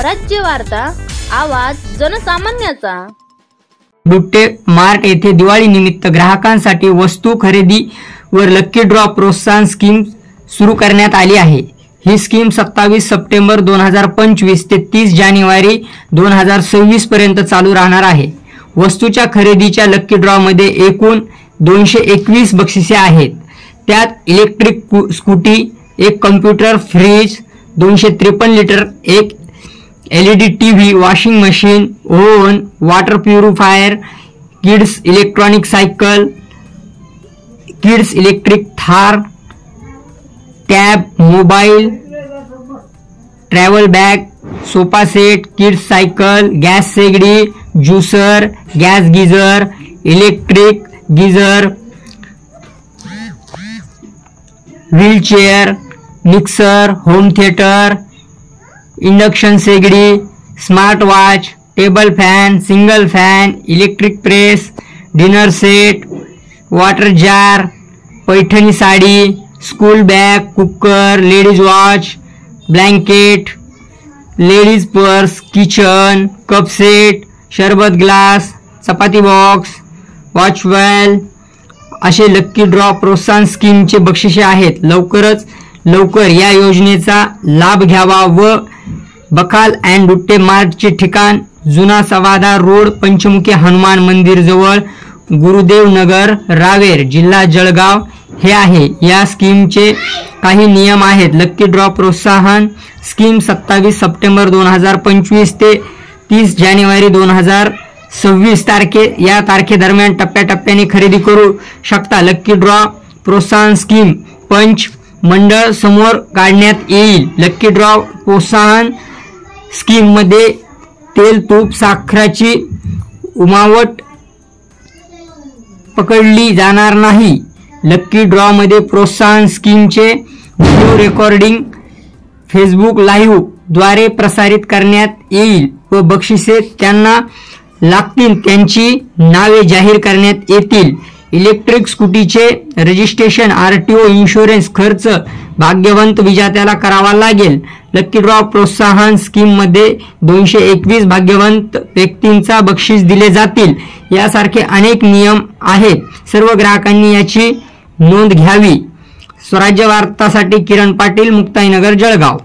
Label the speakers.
Speaker 1: स्वराज्य वार्ता, आवाज जनसामान्याचा।
Speaker 2: दुट्टे मार्ट येथे दिवाळी निमित्त ग्राहकांसाठी वस्तू खरेदी वर लकी ड्रॉ प्रोत्साहन स्कीम सुरू करण्यात आली आहे। ही स्कीम 27 सप्टेंबर 2025 ते 30 जानेवारी 2026 पर्यंत चालू राहणार आहे। वस्तूच्या खरेदीच्या लकी ड्रॉ मध्ये एकूण 221 बक्षिसे आहेत। त्यात इलेक्ट्रिक स्कूटी, एक कॉम्प्युटर, फ्रीज, 253 लिटर, एक LED TV, washing machine, oven, water purifier, kids electronic cycle, kids electric Thar, tab, mobile, travel bag, sofa set, kids cycle, gas शेगडी, juicer, gas geyser, electric geyser, wheelchair, mixer, home theatre, induction शेगडी, smart watch, table fan, single fan, electric press, dinner set, water jar, Paithani sari, school bag, cooker, ladies watch, blanket, ladies purse, kitchen, cup set, शरबत glass, चपाती box, watch वेल असे lucky draw प्रोत्साहन स्कीमचे बक्षिसे आहेत। लवकरच लवकर या योजनेचा लाभ घ्यावा व बखाल अँड दुट्टे मार्टचे ठिकाण जुना सवादा रोड, पंचमुखी हनुमान मंदिर जवळ, गुरुदेव नगर, रावेर, जिल्हा जळगाव हे आहे। या स्कीमचे काही नियम आहेत। लकी ड्रॉ प्रोत्साहन स्कीम 27 सप्टेंबर 2025 ते 30 जानेवारी 2026 या तारखेदरम्यान टप्प्याटप्प्याने खरेदी करू शकता। लकी ड्रॉ प्रोत्साहन स्कीम पंच मंडळ समोर काढण्यात येईल। लकी ड्रॉ प्रोत्साहन स्कीम मध्ये तेल, तूप, साखराची उमावट पकडली जाणार नाही। लकी ड्रॉ मध्ये प्रोत्साहन स्कीमचे व्हिडिओ रेकॉर्डिंग फेसबुक लाईव्ह द्वारे प्रसारित करण्यात येईल व बक्षिसे त्यांना लागतील त्यांची नावे जाहीर करण्यात येतील। इलेक्ट्रिक स्कूटीचे रजिस्ट्रेशन, RTO, इन्शुरन्स खर्च भाग्यवंत विजेत्याला करावा लागेल। लकी ड्रॉ प्रोत्साहन स्कीम मध्ये 221 भाग्यवंत व्यक्तींचा बक्षीस दिले जातील। यासारखे अनेक नियम आहेत। सर्व ग्राहकांनी याची नोंद घ्यावी। स्वराज्य वार्तासाठी किरण पाटील, मुक्ताईनगर, जळगाव।